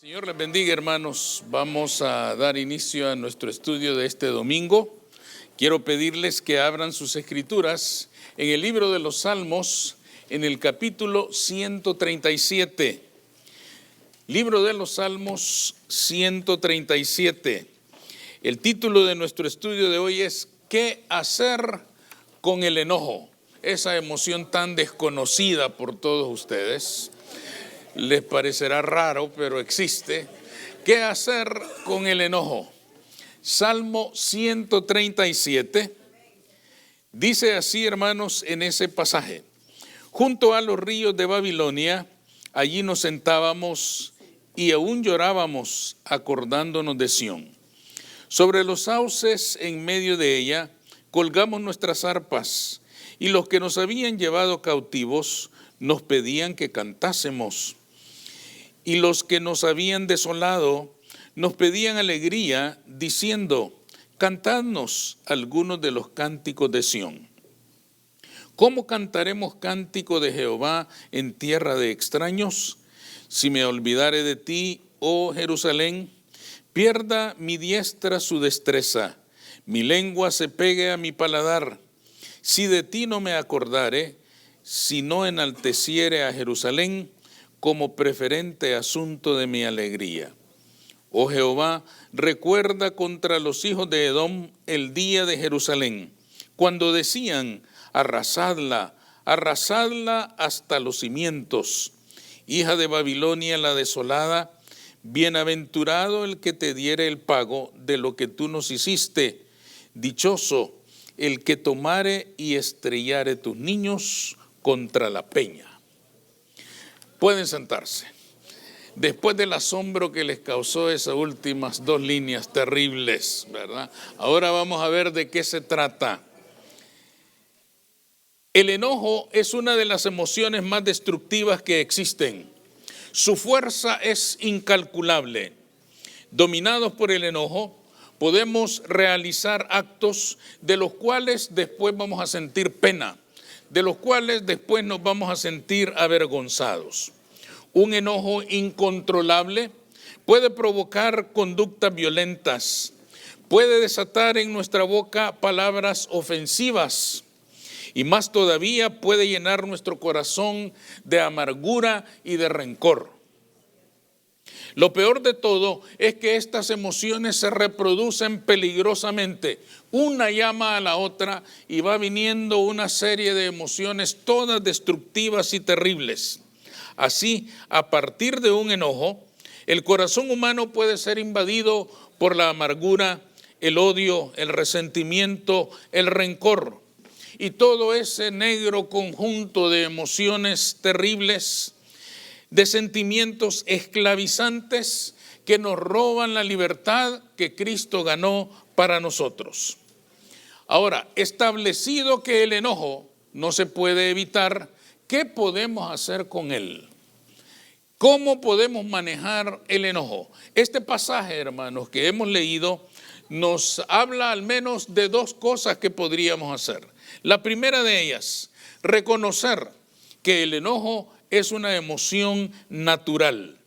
Señor les bendiga, hermanos. Vamos a dar inicio a nuestro estudio de este domingo. Quiero pedirles que abran sus escrituras en el libro de los Salmos, en el capítulo 137. Libro de los Salmos 137. El título de nuestro estudio de hoy es ¿Qué hacer con el enojo? Esa emoción tan desconocida por todos ustedes. Les parecerá raro, pero existe. ¿Qué hacer con el enojo? Salmo 137 dice así, hermanos, en ese pasaje: junto a los ríos de Babilonia, allí nos sentábamos y aún llorábamos acordándonos de Sión. Sobre los sauces en medio de ella colgamos nuestras arpas, y los que nos habían llevado cautivos nos pedían que cantásemos. Y los que nos habían desolado nos pedían alegría, diciendo: cantadnos algunos de los cánticos de Sión. ¿Cómo cantaremos cántico de Jehová en tierra de extraños? Si me olvidare de ti, oh Jerusalén, pierda mi diestra su destreza, mi lengua se pegue a mi paladar. Si de ti no me acordare, si no enalteciere a Jerusalén como preferente asunto de mi alegría. Oh Jehová, recuerda contra los hijos de Edom el día de Jerusalén, cuando decían: arrasadla, arrasadla hasta los cimientos. Hija de Babilonia la desolada, bienaventurado el que te diere el pago de lo que tú nos hiciste. Dichoso el que tomare y estrellare tus niños contra la peña. Pueden sentarse. Después del asombro que les causó esas últimas dos líneas terribles, ¿verdad? Ahora vamos a ver de qué se trata. El enojo es una de las emociones más destructivas que existen. Su fuerza es incalculable. Dominados por el enojo, podemos realizar actos de los cuales después vamos a sentir pena, de los cuales después nos vamos a sentir avergonzados. Un enojo incontrolable puede provocar conductas violentas, puede desatar en nuestra boca palabras ofensivas y más todavía puede llenar nuestro corazón de amargura y de rencor. Lo peor de todo es que estas emociones se reproducen peligrosamente. Una llama a la otra y va viniendo una serie de emociones todas destructivas y terribles. Así, a partir de un enojo, el corazón humano puede ser invadido por la amargura, el odio, el resentimiento, el rencor. Y todo ese negro conjunto de emociones terribles, de sentimientos esclavizantes que nos roban la libertad que Cristo ganó para nosotros. Ahora, establecido que el enojo no se puede evitar, ¿qué podemos hacer con él? ¿Cómo podemos manejar el enojo? Este pasaje, hermanos, que hemos leído, nos habla al menos de dos cosas que podríamos hacer. La primera de ellas, reconocer que el enojo es una emoción natural.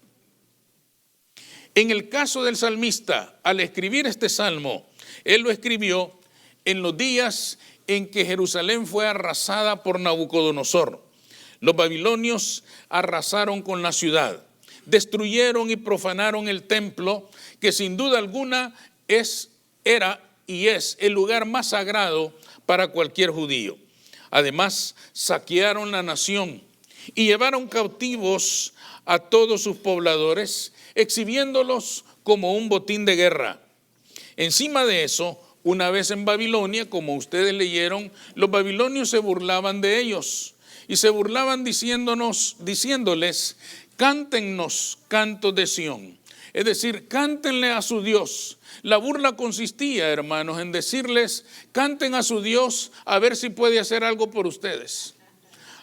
En el caso del salmista, al escribir este salmo, él lo escribió en los días en que Jerusalén fue arrasada por Nabucodonosor. Los babilonios arrasaron con la ciudad, destruyeron y profanaron el templo, que sin duda alguna era y es el lugar más sagrado para cualquier judío. Además, saquearon la nación y llevaron cautivos a todos sus pobladores, exhibiéndolos como un botín de guerra. Encima de eso, una vez en Babilonia, como ustedes leyeron, los babilonios se burlaban de ellos y se burlaban diciéndoles: cántennos cantos de Sión. Es decir, cántenle a su Dios. La burla consistía, hermanos, en decirles: canten a su Dios a ver si puede hacer algo por ustedes.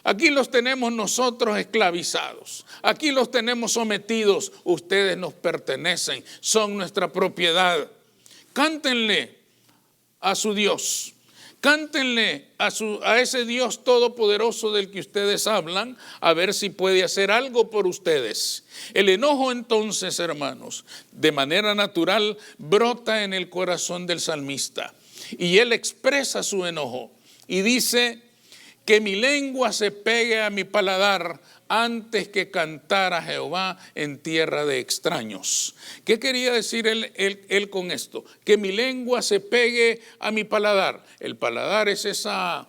Aquí los tenemos nosotros esclavizados, aquí los tenemos sometidos, ustedes nos pertenecen, son nuestra propiedad. Cántenle a su Dios, Cántenle a ese Dios todopoderoso del que ustedes hablan, a ver si puede hacer algo por ustedes. El enojo entonces, hermanos, de manera natural brota en el corazón del salmista. Y él expresa su enojo y dice: que mi lengua se pegue a mi paladar antes que cantar a Jehová en tierra de extraños. ¿Qué quería decir él con esto? Que mi lengua se pegue a mi paladar. El paladar es esa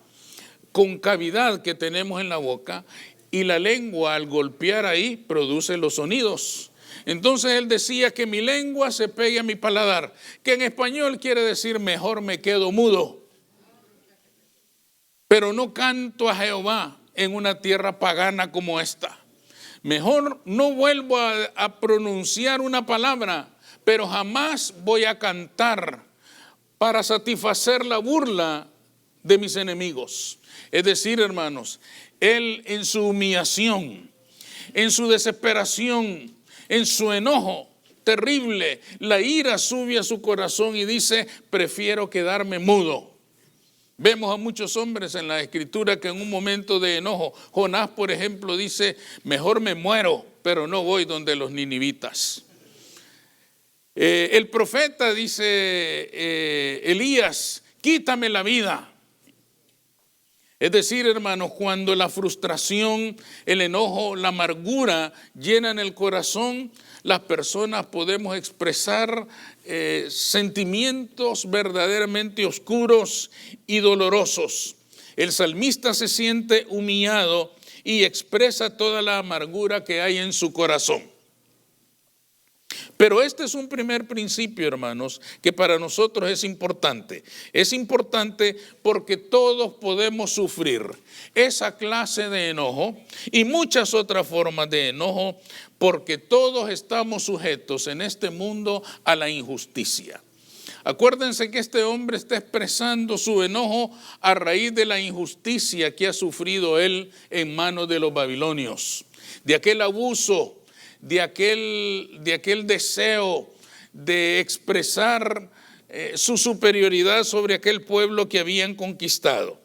concavidad que tenemos en la boca, y la lengua al golpear ahí produce los sonidos. Entonces él decía que mi lengua se pegue a mi paladar, que en español quiere decir mejor me quedo mudo, pero no canto a Jehová en una tierra pagana como esta. Mejor no vuelvo a pronunciar una palabra, pero jamás voy a cantar para satisfacer la burla de mis enemigos. Es decir, hermanos, él en su humillación, en su desesperación, en su enojo terrible, la ira sube a su corazón y dice: prefiero quedarme mudo. Vemos a muchos hombres en la Escritura que en un momento de enojo, Jonás, por ejemplo, dice: mejor me muero, pero no voy donde los ninivitas. El profeta dice, Elías: quítame la vida. Es decir, hermanos, cuando la frustración, el enojo, la amargura llenan el corazón, las personas podemos expresar sentimientos verdaderamente oscuros y dolorosos. El salmista se siente humillado y expresa toda la amargura que hay en su corazón. Pero este es un primer principio, hermanos, que para nosotros es importante. Es importante porque todos podemos sufrir esa clase de enojo y muchas otras formas de enojo, porque todos estamos sujetos en este mundo a la injusticia. Acuérdense que este hombre está expresando su enojo a raíz de la injusticia que ha sufrido él en manos de los babilonios, de aquel abuso, de aquel deseo de expresar su superioridad sobre aquel pueblo que habían conquistado.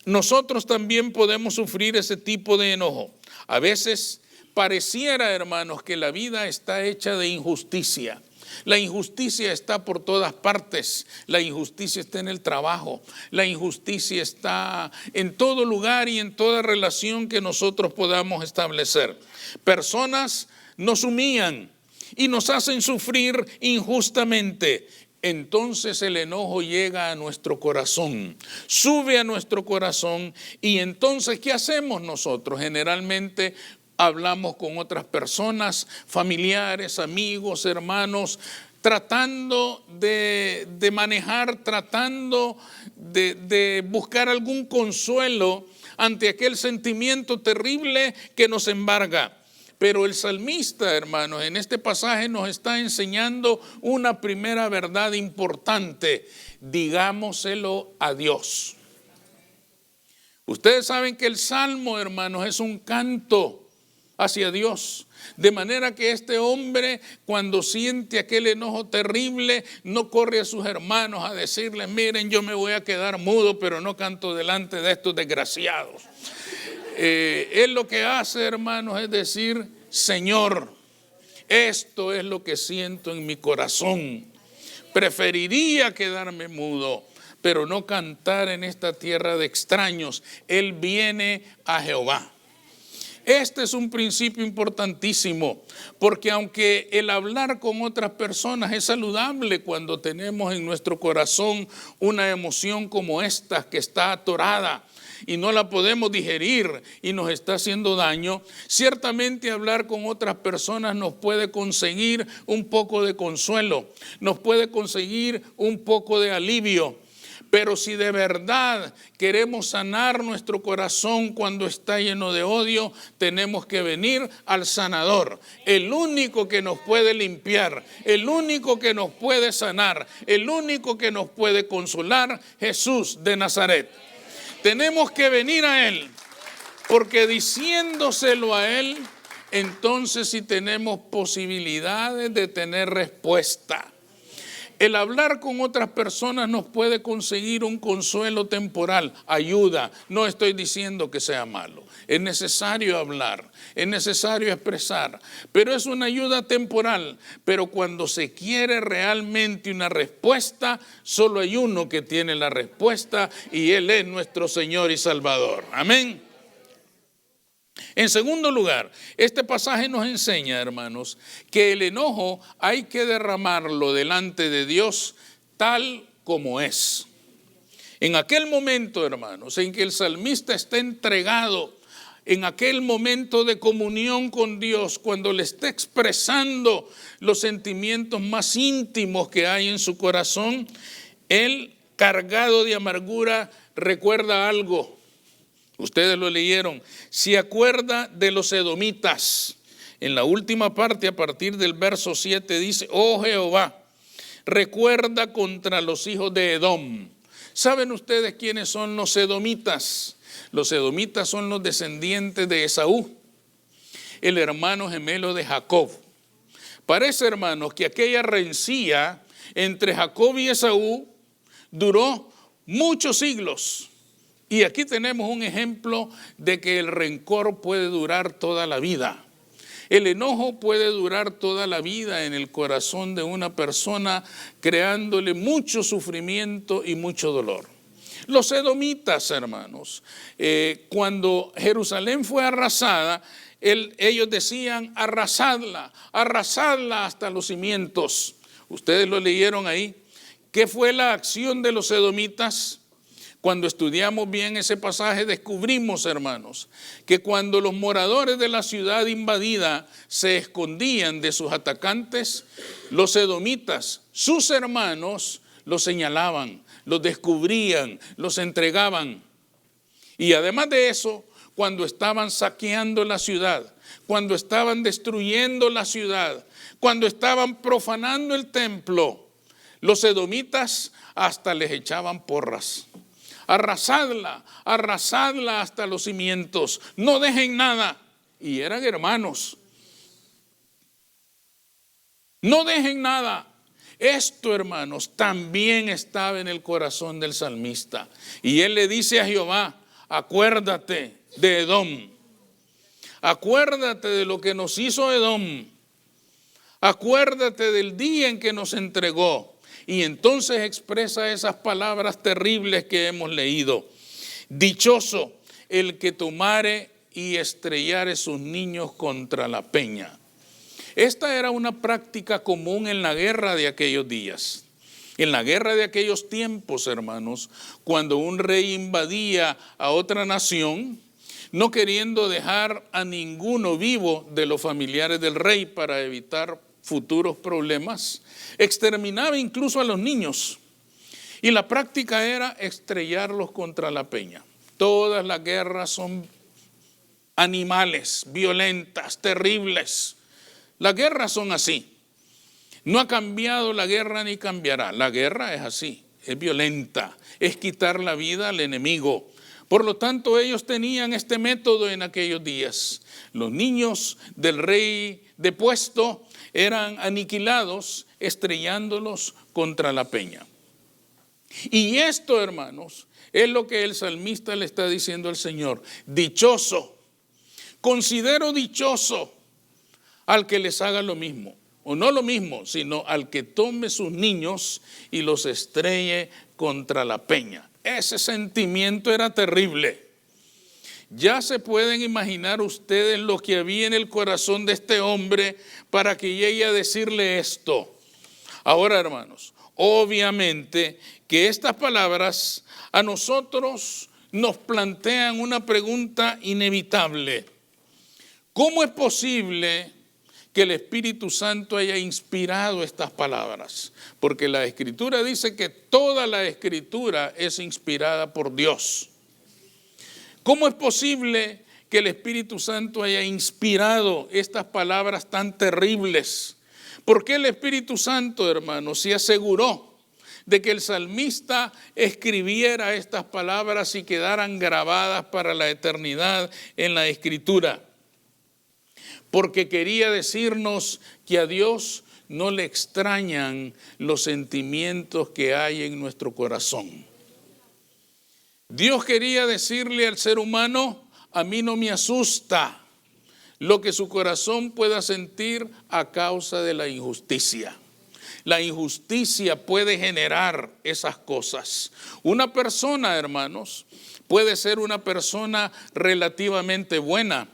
Nosotros también podemos sufrir ese tipo de enojo. A veces pareciera, hermanos, que la vida está hecha de injusticia. La injusticia está por todas partes. La injusticia está en el trabajo. La injusticia está en todo lugar y en toda relación que nosotros podamos establecer. Personas nos humillan y nos hacen sufrir injustamente. Entonces el enojo llega a nuestro corazón, sube a nuestro corazón, y entonces ¿qué hacemos nosotros? Generalmente hablamos con otras personas, familiares, amigos, hermanos, tratando de manejar, tratando de buscar algún consuelo ante aquel sentimiento terrible que nos embarga. Pero el salmista, hermanos, en este pasaje nos está enseñando una primera verdad importante: digámoselo a Dios. Ustedes saben que el salmo, hermanos, es un canto hacia Dios. De manera que este hombre, cuando siente aquel enojo terrible, no corre a sus hermanos a decirles: miren, yo me voy a quedar mudo, pero no canto delante de estos desgraciados. Él lo que hace, hermanos, es decir: Señor, esto es lo que siento en mi corazón. Preferiría quedarme mudo, pero no cantar en esta tierra de extraños. Él viene a Jehová. Este es un principio importantísimo, porque aunque el hablar con otras personas es saludable cuando tenemos en nuestro corazón una emoción como esta que está atorada y no la podemos digerir y nos está haciendo daño, ciertamente hablar con otras personas nos puede conseguir un poco de consuelo, nos puede conseguir un poco de alivio. Pero si de verdad queremos sanar nuestro corazón cuando está lleno de odio, tenemos que venir al sanador, el único que nos puede limpiar, el único que nos puede sanar, el único que nos puede consolar, Jesús de Nazaret. Tenemos que venir a Él, porque diciéndoselo a Él, entonces sí tenemos posibilidades de tener respuesta. El hablar con otras personas nos puede conseguir un consuelo temporal, ayuda. No estoy diciendo que sea malo. Es necesario hablar, es necesario expresar, pero es una ayuda temporal. Pero cuando se quiere realmente una respuesta, solo hay uno que tiene la respuesta y Él es nuestro Señor y Salvador. Amén. En segundo lugar, este pasaje nos enseña, hermanos, que el enojo hay que derramarlo delante de Dios tal como es. En aquel momento, hermanos, en que el salmista está entregado, en aquel momento de comunión con Dios, cuando le está expresando los sentimientos más íntimos que hay en su corazón, él, cargado de amargura, recuerda algo. Ustedes lo leyeron. Se acuerda de los edomitas. En la última parte, a partir del verso 7, dice: oh Jehová, recuerda contra los hijos de Edom. ¿Saben ustedes quiénes son los edomitas? Los edomitas son los descendientes de Esaú, el hermano gemelo de Jacob. Parece, hermanos, que aquella rencilla entre Jacob y Esaú duró muchos siglos. Y aquí tenemos un ejemplo de que el rencor puede durar toda la vida. El enojo puede durar toda la vida en el corazón de una persona, creándole mucho sufrimiento y mucho dolor. Los edomitas, hermanos, cuando Jerusalén fue arrasada, ellos decían: arrasadla hasta los cimientos. Ustedes lo leyeron ahí. ¿Qué fue la acción de los edomitas? Cuando estudiamos bien ese pasaje, descubrimos, hermanos, que cuando los moradores de la ciudad invadida se escondían de sus atacantes, los edomitas, sus hermanos, los señalaban, los descubrían, los entregaban. Y además de eso, cuando estaban saqueando la ciudad, cuando estaban destruyendo la ciudad, cuando estaban profanando el templo, los edomitas hasta les echaban porras. Arrasadla hasta los cimientos, no dejen nada. Y eran hermanos. No dejen nada. Esto, hermanos, también estaba en el corazón del salmista. Y él le dice a Jehová: acuérdate de Edom. Acuérdate de lo que nos hizo Edom. Acuérdate del día en que nos entregó. Y entonces expresa esas palabras terribles que hemos leído. Dichoso el que tomare y estrellare sus niños contra la peña. Esta era una práctica común en la guerra de aquellos días. En la guerra de aquellos tiempos, hermanos, cuando un rey invadía a otra nación, no queriendo dejar a ninguno vivo de los familiares del rey para evitar futuros problemas, exterminaba incluso a los niños. Y la práctica era estrellarlos contra la peña. Todas las guerras son animales, violentas, terribles. Las guerras son así. No ha cambiado la guerra ni cambiará. La guerra es así, es violenta, es quitar la vida al enemigo. Por lo tanto, ellos tenían este método en aquellos días. Los niños del rey depuesto eran aniquilados estrellándolos contra la peña. Y esto, hermanos, es lo que el salmista le está diciendo al Señor. Dichoso, considero dichoso al que les haga lo mismo. O no lo mismo, sino al que tome sus niños y los estrelle contra la peña. Ese sentimiento era terrible. Ya se pueden imaginar ustedes lo que había en el corazón de este hombre para que llegue a decirle esto. Ahora, hermanos, obviamente que estas palabras a nosotros nos plantean una pregunta inevitable. ¿Cómo es posible que el Espíritu Santo haya inspirado estas palabras? Porque la Escritura dice que toda la Escritura es inspirada por Dios. ¿Cómo es posible que el Espíritu Santo haya inspirado estas palabras tan terribles? ¿Por qué el Espíritu Santo, hermanos, se aseguró de que el salmista escribiera estas palabras y quedaran grabadas para la eternidad en la Escritura? Porque quería decirnos que a Dios no le extrañan los sentimientos que hay en nuestro corazón. Dios quería decirle al ser humano, a mí no me asusta lo que su corazón pueda sentir a causa de la injusticia. La injusticia puede generar esas cosas. Una persona, hermanos, puede ser una persona relativamente buena,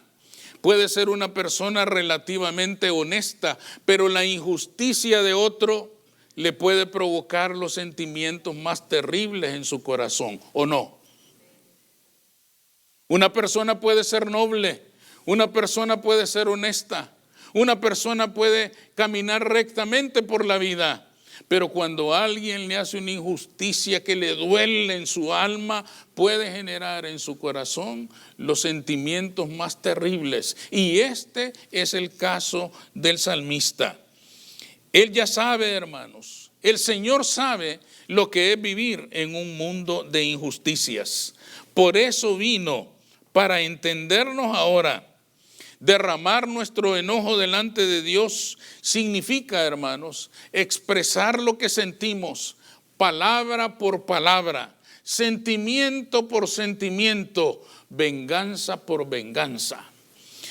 puede ser una persona relativamente honesta, pero la injusticia de otro le puede provocar los sentimientos más terribles en su corazón, ¿o no? Una persona puede ser noble, una persona puede ser honesta, una persona puede caminar rectamente por la vida, pero cuando alguien le hace una injusticia que le duele en su alma, puede generar en su corazón los sentimientos más terribles. Y este es el caso del salmista. Él ya sabe, hermanos, el Señor sabe lo que es vivir en un mundo de injusticias. Por eso vino, para entendernos ahora. Derramar nuestro enojo delante de Dios significa, hermanos, expresar lo que sentimos, palabra por palabra, sentimiento por sentimiento, venganza por venganza.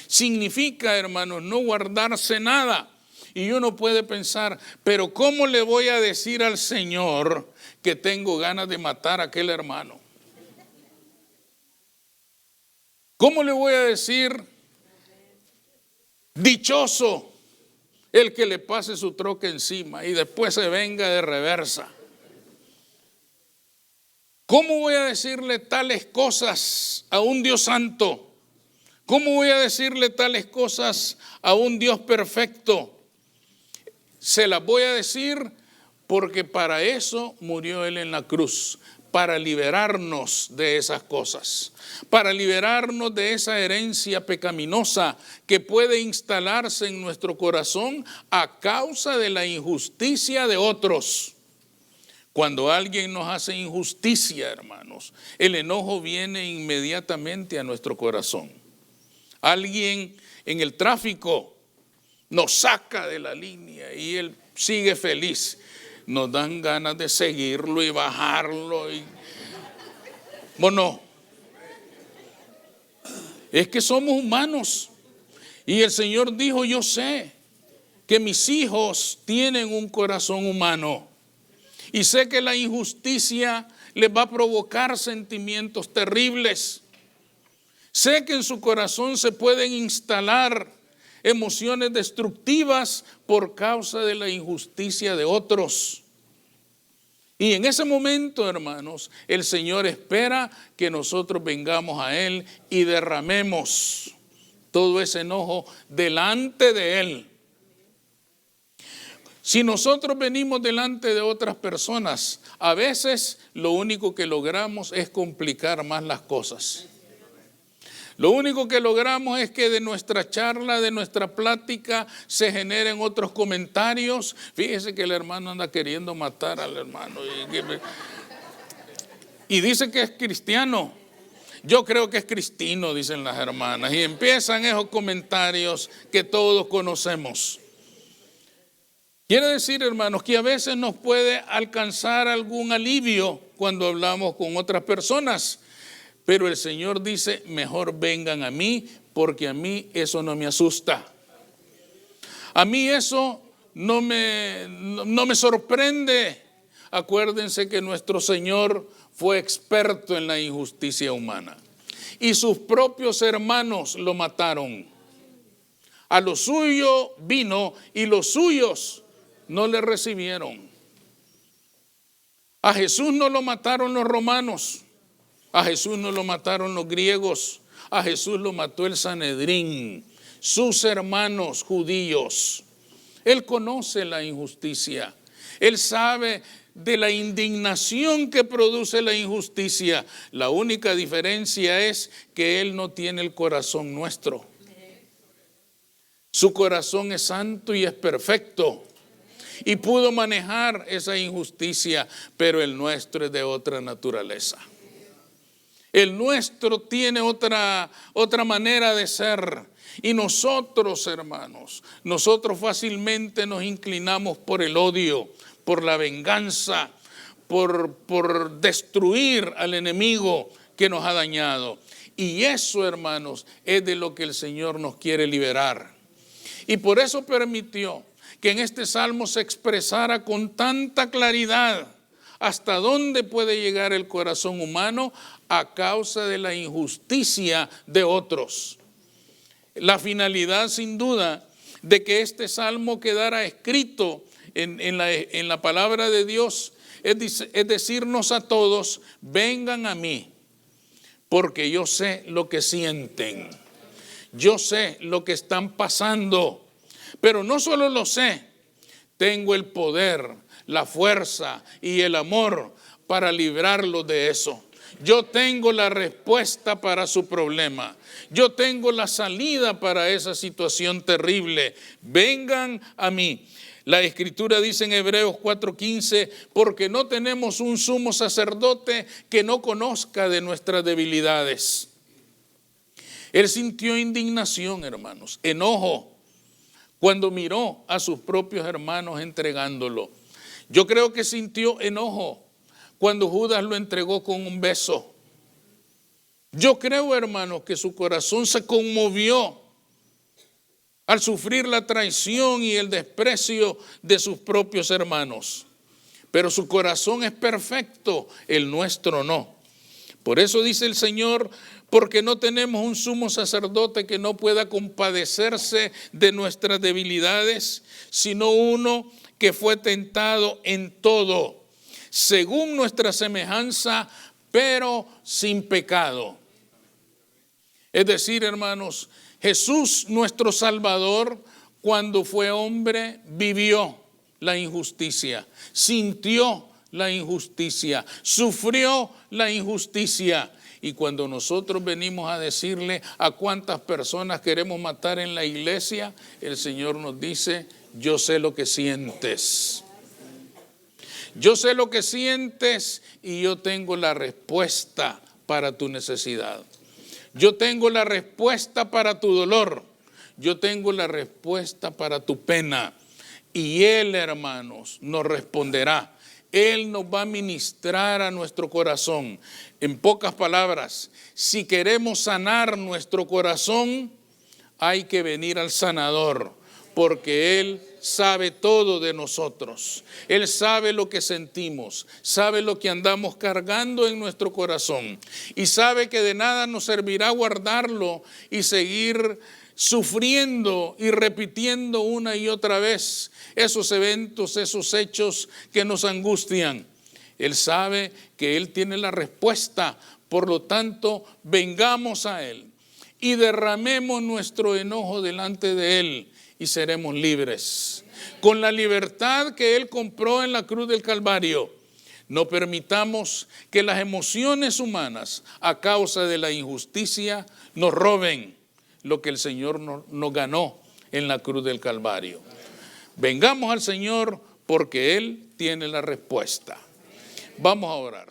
Significa, hermanos, no guardarse nada. Y uno puede pensar, pero ¿cómo le voy a decir al Señor que tengo ganas de matar a aquel hermano? ¿Cómo le voy a decir? Dichoso el que le pase su troca encima y después se venga de reversa. ¿Cómo voy a decirle tales cosas a un Dios santo? ¿Cómo voy a decirle tales cosas a un Dios perfecto? Se las voy a decir porque para eso murió Él en la cruz, para liberarnos de esas cosas, para liberarnos de esa herencia pecaminosa que puede instalarse en nuestro corazón a causa de la injusticia de otros. Cuando alguien nos hace injusticia, hermanos, el enojo viene inmediatamente a nuestro corazón. Alguien en el tráfico nos saca de la línea y él sigue feliz. Nos dan ganas de seguirlo y bajarlo. Bueno, es que somos humanos. Y el Señor dijo, yo sé que mis hijos tienen un corazón humano. Y sé que la injusticia les va a provocar sentimientos terribles. Sé que en su corazón se pueden instalar emociones destructivas por causa de la injusticia de otros. Y en ese momento, hermanos, el Señor espera que nosotros vengamos a Él y derramemos todo ese enojo delante de Él. Si nosotros venimos delante de otras personas, a veces lo único que logramos es complicar más las cosas. Lo único que logramos es que de nuestra charla, de nuestra plática, se generen otros comentarios. Fíjese que el hermano anda queriendo matar al hermano. Y dice que es cristiano. Yo creo que es cristino, dicen las hermanas. Y empiezan esos comentarios que todos conocemos. Quiere decir, hermanos, que a veces nos puede alcanzar algún alivio cuando hablamos con otras personas. Pero el Señor dice, mejor vengan a mí, porque a mí eso no me asusta. A mí eso no me sorprende. Acuérdense que nuestro Señor fue experto en la injusticia humana. Y sus propios hermanos lo mataron. A lo suyo vino y los suyos no le recibieron. A Jesús no lo mataron los romanos. A Jesús no lo mataron los griegos, a Jesús lo mató el Sanedrín, sus hermanos judíos. Él conoce la injusticia, Él sabe de la indignación que produce la injusticia. La única diferencia es que Él no tiene el corazón nuestro. Su corazón es santo y es perfecto y pudo manejar esa injusticia, pero el nuestro es de otra naturaleza. El nuestro tiene otra manera de ser. Y nosotros, hermanos, nosotros fácilmente nos inclinamos por el odio, por la venganza, por destruir al enemigo que nos ha dañado. Y eso, hermanos, es de lo que el Señor nos quiere liberar. Y por eso permitió que en este salmo se expresara con tanta claridad hasta dónde puede llegar el corazón humano a causa de la injusticia de otros. La finalidad, sin duda, de que este salmo quedara escrito en la palabra de Dios es decirnos a todos: vengan a mí, porque yo sé lo que sienten, yo sé lo que están pasando, pero no solo lo sé, tengo el poder, la fuerza y el amor para librarlos de eso. Yo tengo la respuesta para su problema. Yo tengo la salida para esa situación terrible. Vengan a mí. La Escritura dice en Hebreos 4:15, porque no tenemos un sumo sacerdote que no conozca de nuestras debilidades. Él sintió indignación, hermanos, enojo, cuando miró a sus propios hermanos entregándolo. Yo creo que sintió enojo cuando Judas lo entregó con un beso. Yo creo, hermanos, que su corazón se conmovió al sufrir la traición y el desprecio de sus propios hermanos. Pero su corazón es perfecto, el nuestro no. Por eso dice el Señor: porque no tenemos un sumo sacerdote que no pueda compadecerse de nuestras debilidades, sino uno que fue tentado en todo, según nuestra semejanza, pero sin pecado. Es decir, hermanos, Jesús, nuestro Salvador, cuando fue hombre, vivió la injusticia, sintió la injusticia, sufrió la injusticia. Y cuando nosotros venimos a decirle a cuántas personas queremos matar en la iglesia, el Señor nos dice: yo sé lo que sientes. Yo sé lo que sientes y yo tengo la respuesta para tu necesidad. Yo tengo la respuesta para tu dolor. Yo tengo la respuesta para tu pena. Y Él, hermanos, nos responderá. Él nos va a ministrar a nuestro corazón. En pocas palabras, si queremos sanar nuestro corazón, hay que venir al sanador, porque Él sabe todo de nosotros. Él sabe lo que sentimos, sabe lo que andamos cargando en nuestro corazón y sabe que de nada nos servirá guardarlo y seguir sufriendo y repitiendo una y otra vez esos eventos, esos hechos que nos angustian. Él sabe que Él tiene la respuesta, por lo tanto, vengamos a Él y derramemos nuestro enojo delante de Él y seremos libres. Con la libertad que Él compró en la cruz del Calvario, no permitamos que las emociones humanas, a causa de la injusticia, nos roben lo que el Señor nos ganó en la cruz del Calvario. Vengamos al Señor porque Él tiene la respuesta. Vamos a orar.